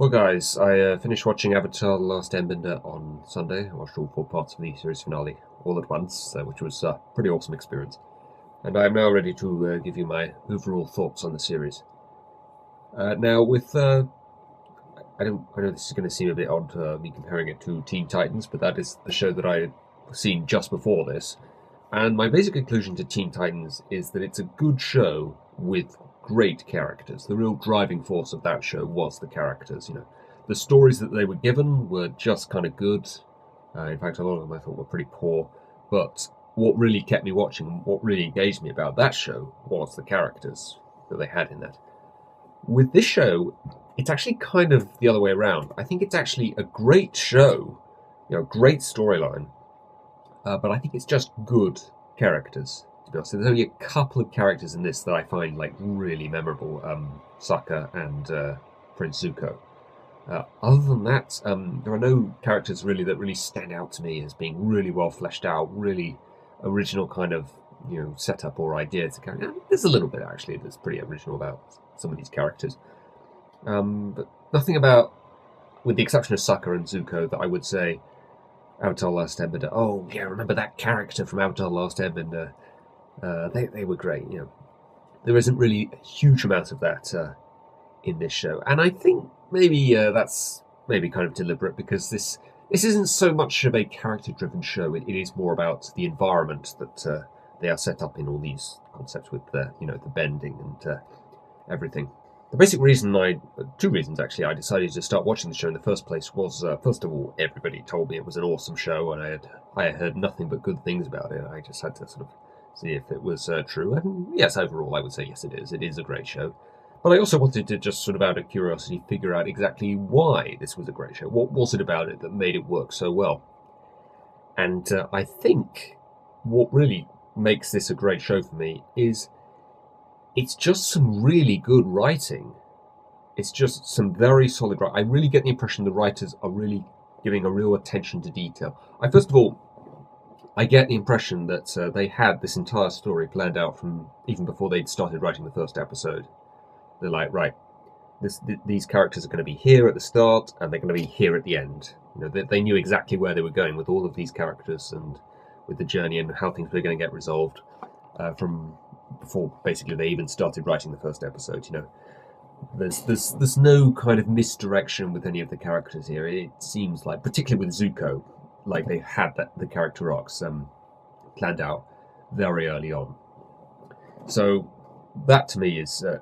Well, guys, I finished watching Avatar: The Last Airbender on Sunday. I watched all four parts of the series finale all at once, which was a pretty awesome experience. And I am now ready to give you my overall thoughts on the series. Now, I know this is going to seem a bit odd, me comparing it to Teen Titans, but that is the show that I had seen just before this. And my basic conclusion to Teen Titans is that it's a good show with great characters. The real driving force of that show was the characters. The stories that they were given were just kind of good. In fact, a lot of them I thought were pretty poor. But what really kept me watching, what really engaged me about that show, was the characters that they had in that. With this show, it's actually kind of the other way around. I think it's actually a great show, great storyline, but I think it's just good characters. To be honest, there's only a couple of characters in this that I find really memorable: Sokka and Prince Zuko. Other than that, there are no characters really that really stand out to me as being really well fleshed out, really original kind of setup or idea to carry. There's a little bit actually that's pretty original about some of these characters, but nothing about, with the exception of Sokka and Zuko, that I would say Avatar: Last Airbender. Oh yeah, remember that character from Avatar: Last Airbender? They were great. There isn't really a huge amount of that in this show, and I think maybe that's maybe kind of deliberate, because this isn't so much of a character-driven show. It is more about the environment that they are set up in, all these concepts with the bending and everything. The basic reason two reasons actually, I decided to start watching the show in the first place was, first of all, everybody told me it was an awesome show, and I had heard nothing but good things about it. I just had to sort of see if it was true. And yes, overall, I would say yes, it is. It is a great show. But I also wanted to just sort of, out of curiosity, figure out exactly why this was a great show. What was it about it that made it work so well? And I think what really makes this a great show for me is it's just some really good writing. It's just some very solid writing. I really get the impression the writers are really giving a real attention to detail. First of all, I get the impression that they had this entire story planned out from even before they'd started writing the first episode. They're like, right, these characters are going to be here at the start, and they're going to be here at the end. They knew exactly where they were going with all of these characters and with the journey and how things were going to get resolved from before basically they even started writing the first episode. There's no kind of misdirection with any of the characters here. It seems like, particularly with Zuko, like they had the character arcs planned out very early on. So that to me is the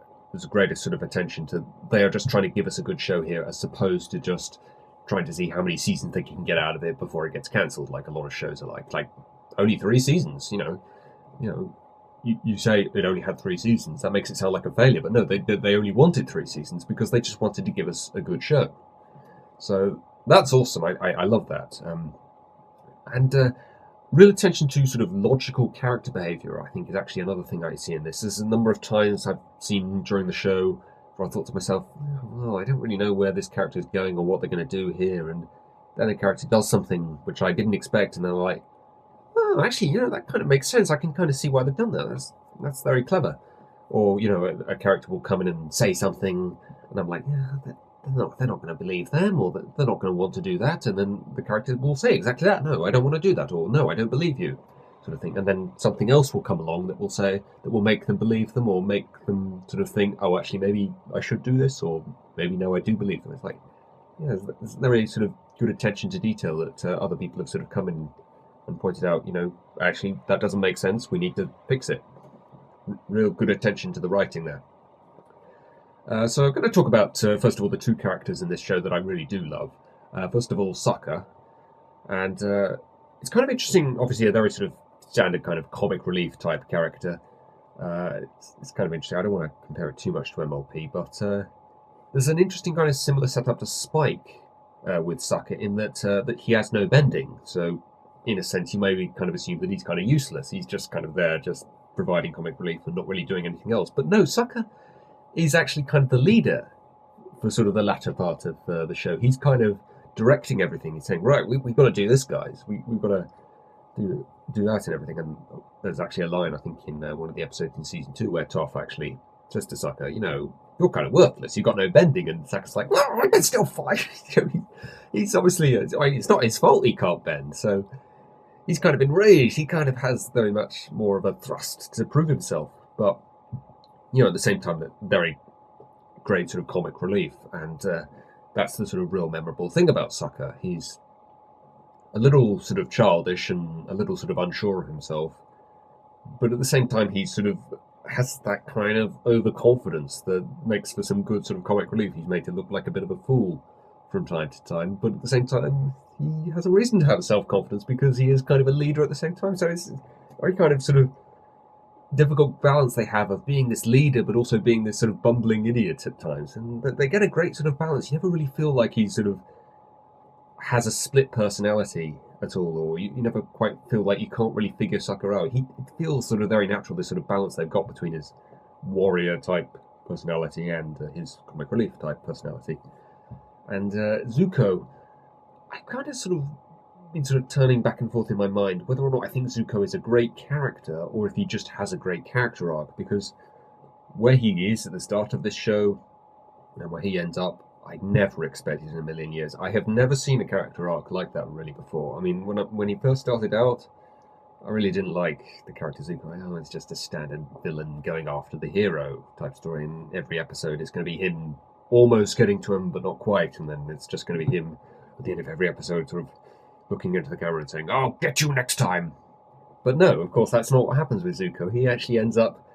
greatest sort of attention to. They are just trying to give us a good show here, as opposed to just trying to see how many seasons they can get out of it before it gets cancelled, like a lot of shows are like only 3 seasons. You say it only had 3 seasons. That makes it sound like a failure, but no, they only wanted 3 seasons because they just wanted to give us a good show. So that's awesome. I love that. And real attention to sort of logical character behaviour, I think, is actually another thing I see in this. There's a number of times I've seen during the show where I thought to myself, I don't really know where this character is going or what they're going to do here. And then the character does something which I didn't expect, and then I'm like, oh, actually, that kind of makes sense. I can kind of see why they've done that. That's very clever. Or, a character will come in and say something, and I'm like, yeah, they're not going to believe them, or they're not going to want to do that. And then the character will say exactly that. No, I don't want to do that. Or no, I don't believe you, sort of thing. And then something else will come along that will make them believe them, or make them sort of think, oh, actually, maybe I should do this, or maybe no, I do believe them. It's like, yeah, there's very sort of good attention to detail that other people have sort of come in and pointed out, actually, that doesn't make sense. We need to fix it. Real good attention to the writing there. So I'm going to talk about, first of all, the 2 characters in this show that I really do love. First of all, Sokka. And it's kind of interesting, obviously a very sort of standard kind of comic relief type character. It's kind of interesting. I don't want to compare it too much to MLP, but there's an interesting kind of similar setup to Spike with Sokka, in that he has no bending. So in a sense, you may kind of assume that he's kind of useless. He's just kind of there, just providing comic relief and not really doing anything else. But no, Sokka is actually kind of the leader for sort of the latter part of the show. He's kind of directing everything. He's saying, right, we've got to do this, guys. We've got to do that and everything. And there's actually a line, I think, in one of the episodes in season 2 where Toph actually says to Sokka, you're kind of worthless. You've got no bending. And Sokka's like, well, I can still fight. He's obviously, it's not his fault he can't bend. So he's kind of enraged. He kind of has very much more of a thrust to prove himself. But, at the same time, very great sort of comic relief. And that's the sort of real memorable thing about Sokka. He's a little sort of childish and a little sort of unsure of himself. But at the same time, he sort of has that kind of overconfidence that makes for some good sort of comic relief. He's made to look like a bit of a fool from time to time, but at the same time, he has a reason to have self-confidence because he is kind of a leader at the same time. So it's a very kind of sort of difficult balance they have of being this leader, but also being this sort of bumbling idiot at times. And they get a great sort of balance. You never really feel like he sort of has a split personality at all, or you never quite feel like you can't really figure Sokka out. It feels sort of very natural, this sort of balance they've got between his warrior type personality and his comic relief type personality. And Zuko, I kind of sort of been sort of turning back and forth in my mind whether or not I think Zuko is a great character or if he just has a great character arc, because where he is at the start of this show and where he ends up, I never expected in a million years. I have never seen a character arc like that really before. I mean, when he first started out, I really didn't like the character Zuko. Oh, it's just a standard villain going after the hero type story. In every episode, it's going to be him almost getting to him, but not quite. And then it's just going to be him at the end of every episode sort of looking into the camera and saying, "I'll get you next time." But no, of course, that's not what happens with Zuko. He actually ends up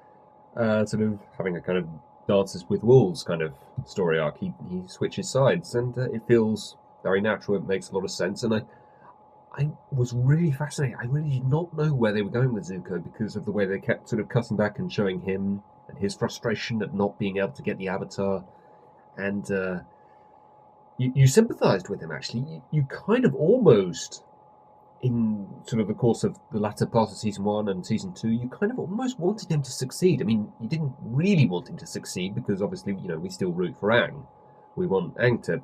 sort of having a kind of Dances with Wolves kind of story arc. He switches sides, and it feels very natural. It makes a lot of sense, and I was really fascinated. I really did not know where they were going with Zuko because of the way they kept sort of cutting back and showing him and his frustration at not being able to get the Avatar, and you sympathised with him actually. You kind of almost, in sort of the course of the latter part of season 1 and season 2, you kind of almost wanted him to succeed. I mean, you didn't really want him to succeed because obviously, we still root for Aang. We want Aang to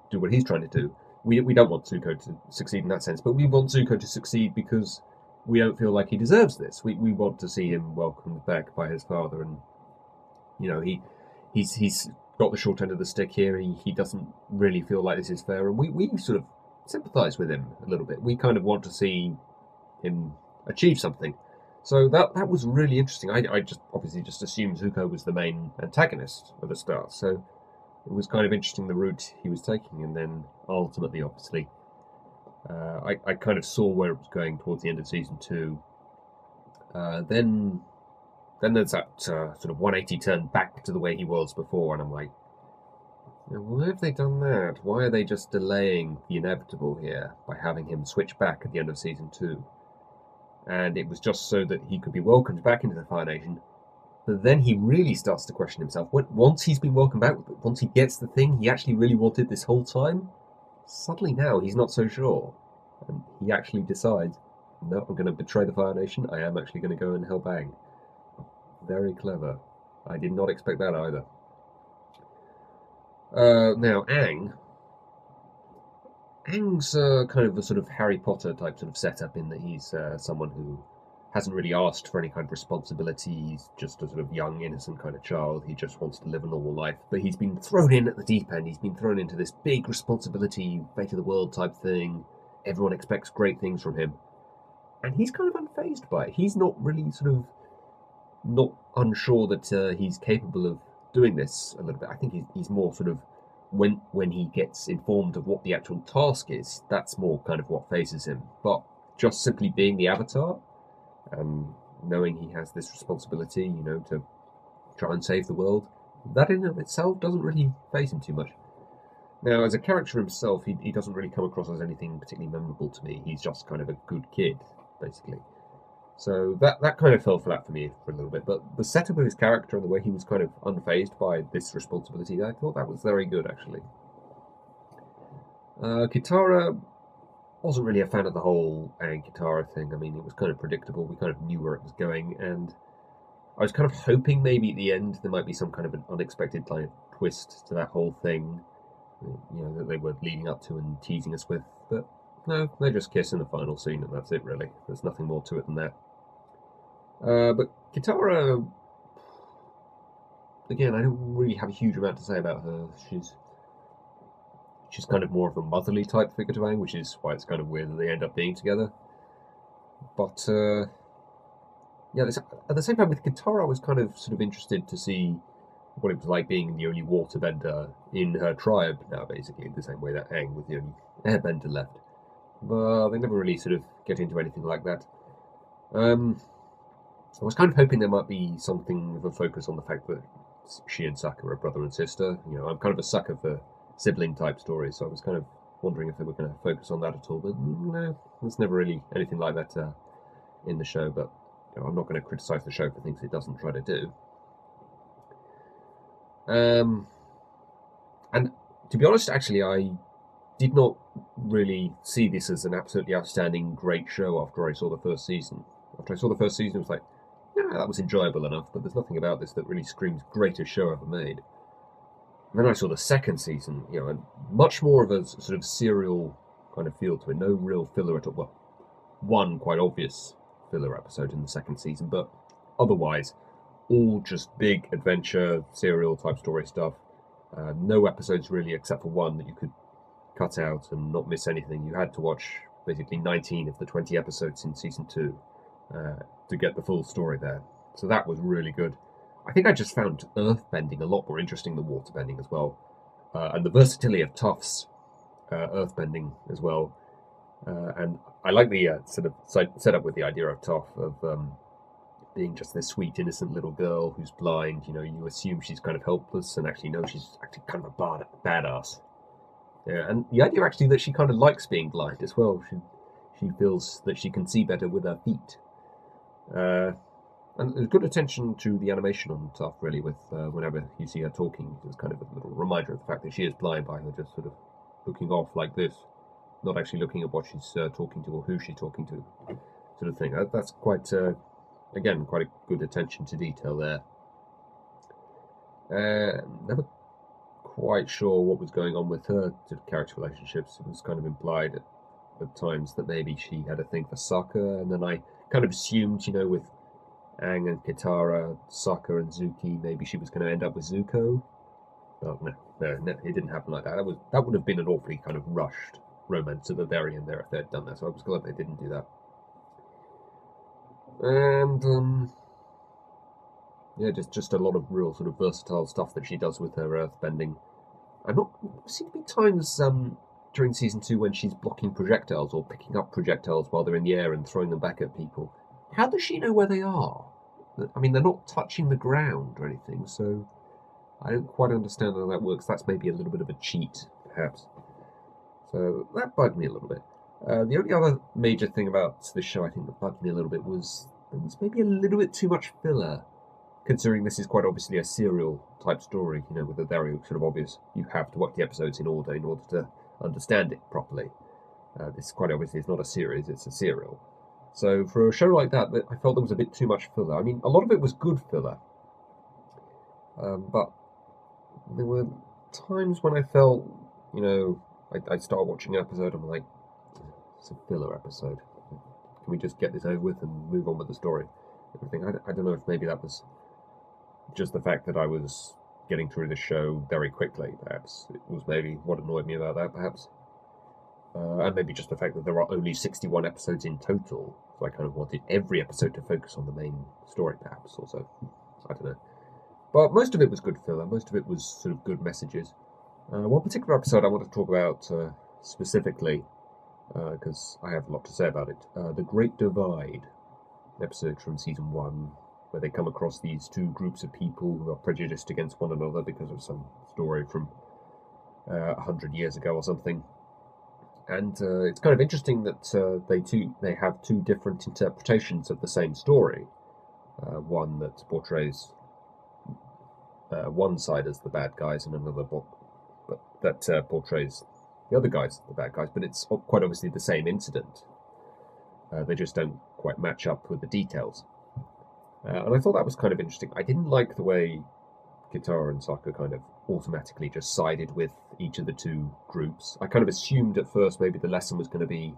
do what he's trying to do. We don't want Zuko to succeed in that sense, but we want Zuko to succeed because we don't feel like he deserves this. We want to see him welcomed back by his father, and he's got the short end of the stick here. He doesn't really feel like this is fair, and we sort of sympathise with him a little bit. We kind of want to see him achieve something. So that was really interesting. I just obviously just assumed Zuko was the main antagonist at the start. So it was kind of interesting the route he was taking, and then ultimately, obviously, I kind of saw where it was going towards the end of season 2. Then there's that sort of 180 turn back to the way he was before, and I'm like, why have they done that? Why are they just delaying the inevitable here by having him switch back at the end of season 2? And it was just so that he could be welcomed back into the Fire Nation. But then he really starts to question himself. Once he's been welcomed back, once he gets the thing he actually really wanted this whole time, suddenly now he's not so sure. And he actually decides, no, I'm going to betray the Fire Nation. I am actually going to go and help Aang. Very clever. I did not expect that either. Now, Aang's kind of a sort of Harry Potter type sort of setup in that he's someone who hasn't really asked for any kind of responsibility. He's just a sort of young, innocent kind of child. He just wants to live a normal life. But he's been thrown in at the deep end. He's been thrown into this big responsibility, fate of the world type thing. Everyone expects great things from him. And he's kind of unfazed by it. He's not really sort of not unsure that he's capable of doing this a little bit. I think he's more sort of when he gets informed of what the actual task is, that's more kind of what phases him. But just simply being the Avatar and knowing he has this responsibility, to try and save the world, that in and of itself doesn't really faze him too much. Now, as a character himself, he doesn't really come across as anything particularly memorable to me. He's just kind of a good kid, basically. So that kind of fell flat for me for a little bit. But the setup of his character and the way he was kind of unfazed by this responsibility, I thought that was very good, actually. Kitara wasn't really a fan of the whole Aang Kitara thing. I mean, it was kind of predictable. We kind of knew where it was going. And I was kind of hoping maybe at the end there might be some kind of an unexpected kind of twist to that whole thing, that they were leading up to and teasing us with. But no, they just kiss in the final scene, and that's it, really. There's nothing more to it than that. But Kitara, again, I don't really have a huge amount to say about her. She's kind of more of a motherly type figure to Aang, which is why it's kind of weird that they end up being together. But yeah, at the same time with Katara, I was kind of sort of interested to see what it was like being the only waterbender in her tribe now, basically, the same way that Aang was the only airbender left. But they never really sort of get into anything like that. I was kind of hoping there might be something of a focus on the fact that she and Sokka are brother and sister. You know, I'm kind of a sucker for sibling type stories, so I was kind of wondering if they were going to focus on that at all. But no, there's never really anything like that in the show. But you know, I'm not going to criticize the show for things it doesn't try to do. And to be honest, actually, I did not really see this as an absolutely outstanding, great show after I saw the first season. After I saw the first season, it was like, yeah, that was enjoyable enough, but there's nothing about this that really screams greatest show ever made. And then I saw the second season, you know, and much more of a sort of serial kind of feel to it. No real filler at all. Well, one quite obvious filler episode in the second season, but otherwise, all just big adventure, serial type story stuff. No episodes really, except for one that you could cut out and not miss anything. You had to watch basically 19 of the 20 episodes in season 2 to get the full story there. So that was really good. I think I just found earthbending a lot more interesting than waterbending as well. And the versatility of Tuff's earthbending as well. And I like the sort of set up with the idea of Tuff of being just this sweet, innocent little girl who's blind. You know, you assume she's kind of helpless, and actually, no, she's actually kind of a badass. Yeah, and the idea actually that she kind of likes being blind as well. She feels that she can see better with her feet. And there's good attention to the animation on Tuff, really, with whenever you see her talking. It's kind of a little reminder of the fact that she is blind by her just sort of looking off like this, not actually looking at what she's talking to or who she's talking to, sort of thing. That's quite, again, quite a good attention to detail there. Never quite sure what was going on with her sort of character relationships. It was kind of implied at times that maybe she had a thing for Sokka, and then I kind of assumed, you know, with Aang and Katara, Sokka and Zuki, maybe she was going to end up with Zuko. But no, it didn't happen like that. That would have been an awfully kind of rushed romance at the very end there if they'd done that. So I was glad they didn't do that. And yeah, just a lot of real sort of versatile stuff that she does with her earthbending. I'm not seem to be times during season 2 when she's blocking projectiles or picking up projectiles while they're in the air and throwing them back at people. How does she know where they are? I mean, they're not touching the ground or anything, so I don't quite understand how that works. That's maybe a little bit of a cheat, perhaps. So that bugged me a little bit. The only other major thing about this show I think that bugged me a little bit was there was maybe a little bit too much filler, considering this is quite obviously a serial type story, you know, with a very sort of obvious, you have to watch the episodes in order to understand it properly. This quite obviously is not a series, it's a serial. So for a show like that, I felt there was a bit too much filler. I mean, a lot of it was good filler, but there were times when I felt, you know, I'd start watching an episode and I'm like, it's a filler episode. Can we just get this over with and move on with the story? Everything. I don't know if maybe that was just the fact that I was getting through the show very quickly, perhaps. It was maybe what annoyed me about that, perhaps. And maybe just the fact that there are only 61 episodes in total. So I kind of wanted every episode to focus on the main story, perhaps, also. I don't know. But most of it was good filler. Most of it was sort of good messages. One particular episode I want to talk about specifically, because I have a lot to say about it. The Great Divide, an episode from season 1, where they come across these two groups of people who are prejudiced against one another because of some story from 100 years ago or something. And it's kind of interesting that they have two different interpretations of the same story. One that portrays one side as the bad guys, and another book that portrays the other guys as the bad guys. But it's quite obviously the same incident. They just don't quite match up with the details. And I thought that was kind of interesting. I didn't like the way Katara and Sokka kind of automatically just sided with each of the two groups. I kind of assumed at first maybe the lesson was going to be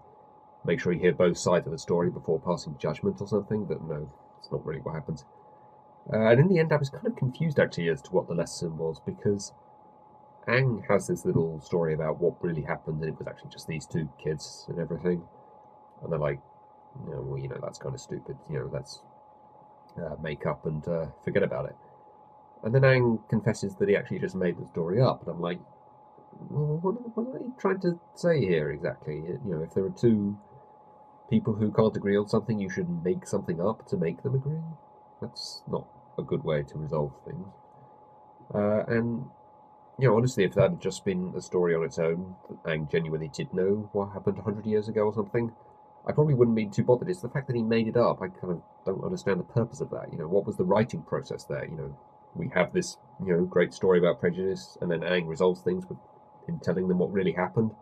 make sure you hear both sides of the story before passing judgment or something, but no, it's not really what happens. And in the end, I was kind of confused actually as to what the lesson was, because Aang has this little story about what really happened, and it was actually just these two kids and everything. And they're like, well, that's kind of stupid. Let's make up and forget about it. And then Aang confesses that he actually just made the story up, and I'm like, well, what are they trying to say here exactly? If there are two people who can't agree on something, you should make something up to make them agree. That's not a good way to resolve things. And honestly, if that had just been a story on its own, and genuinely did know what happened 100 years ago or something, I probably wouldn't be too bothered. It's the fact that he made it up. I kind of don't understand the purpose of that. What was the writing process there? We have this, great story about prejudice, and then Aang resolves things in telling them what really happened.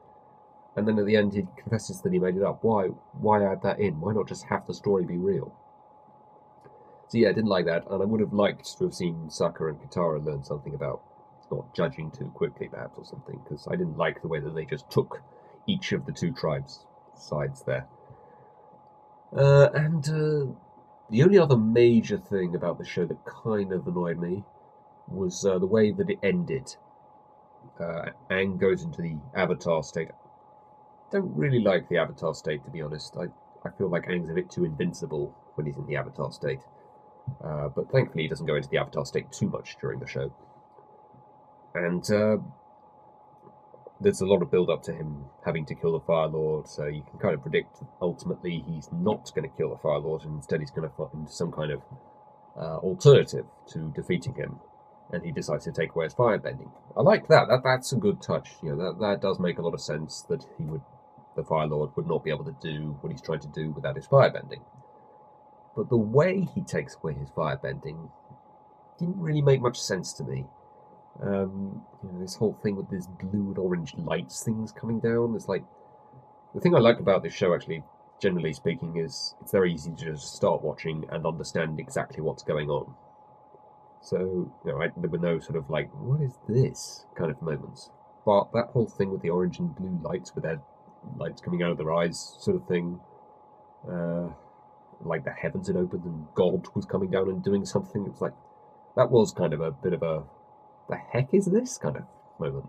And then at the end, he confesses that he made it up. Why add that in? Why not just have the story be real? So yeah, I didn't like that, and I would have liked to have seen Sokka and Katara learn something about not judging too quickly, perhaps, or something, because I didn't like the way that they just took each of the two tribes' sides there. And the only other major thing about the show that kind of annoyed me was the way that it ended. Aang goes into the Avatar state. Don't really like the Avatar state, to be honest. I feel like Aang's a bit too invincible when he's in the Avatar state. But thankfully, he doesn't go into the Avatar state too much during the show. And there's a lot of build up to him having to kill the Fire Lord, so you can kind of predict ultimately he's not going to kill the Fire Lord, and instead he's going to find some kind of alternative to defeating him, and he decides to take away his firebending. I like that. That's a good touch. That does make a lot of sense, that the Fire Lord would not be able to do what he's trying to do without his firebending. But the way he takes away his firebending didn't really make much sense to me. This whole thing with these blue and orange lights things coming down. It's like, the thing I like about this show, actually, generally speaking, is it's very easy to just start watching and understand exactly what's going on. So, there were no sort of like, what is this kind of moments. But that whole thing with the orange and blue lights, with their lights coming out of their eyes, sort of thing, like the heavens had opened and God was coming down and doing something. It was like, that was kind of a bit of a, the heck is this kind of moment.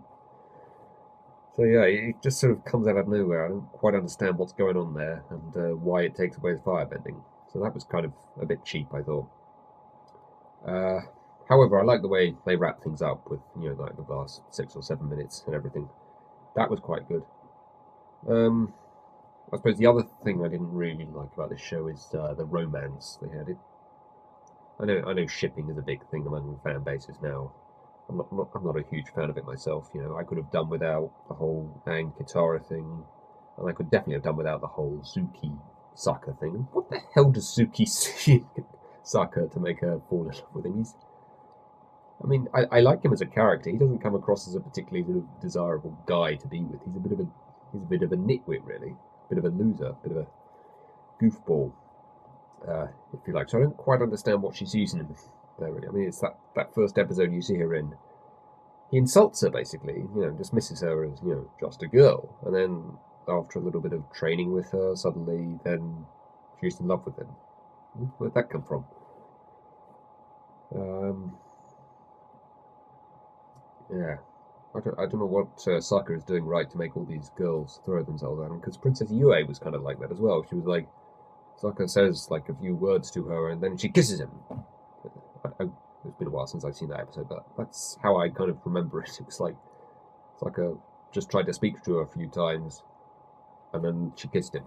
So yeah, it just sort of comes out of nowhere. I don't quite understand what's going on there, and why it takes away his firebending. So that was kind of a bit cheap, I thought. However, I like the way they wrap things up with, like the last 6 or 7 minutes and everything. That was quite good. I suppose the other thing I didn't really like about this show is the romance they had. I know shipping is a big thing among fan bases now. I'm not a huge fan of it myself. I could have done without the whole Aang Katara thing, and I could definitely have done without the whole Suki Sokka thing. What the hell does Suki see in Sokka to make her fall in love with him? I like him as a character. He doesn't come across as a particularly sort of desirable guy to be with. He's a bit of a nitwit, really, a bit of a loser, a bit of a goofball, if you like. So I don't quite understand what she's using him there, really. It's that first episode you see her in. He insults her, basically, dismisses her as, just a girl. And then, after a little bit of training with her, suddenly, then, she's in love with him. Where'd that come from? Yeah. I don't know what Sokka is doing right to make all these girls throw themselves at him, because Princess Yue was kind of like that as well. She was like, Sokka says, like, a few words to her, and then she kisses him. It's been a while since I've seen that episode, but that's how I kind of remember it. It was like Sokka just tried to speak to her a few times, and then she kissed him.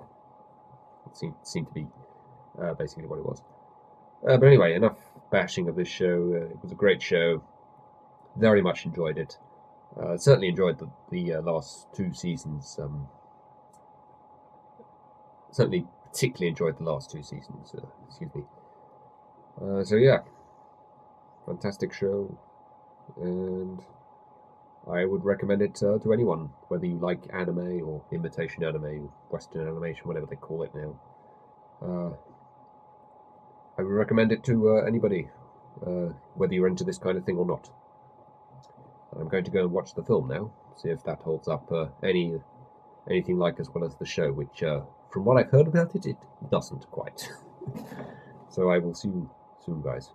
It seemed to be basically what it was. But anyway, enough bashing of this show. It was a great show. Very much enjoyed it. Certainly enjoyed the last 2 seasons. Certainly particularly enjoyed the last 2 seasons. Excuse me. So yeah, fantastic show, and I would recommend it to anyone, whether you like anime or imitation anime, Western animation, whatever they call it now. I would recommend it to anybody, whether you're into this kind of thing or not. I'm going to go and watch the film now, see if that holds up anything like as well as the show, which, from what I've heard about it, it doesn't quite. So I will see you soon, guys.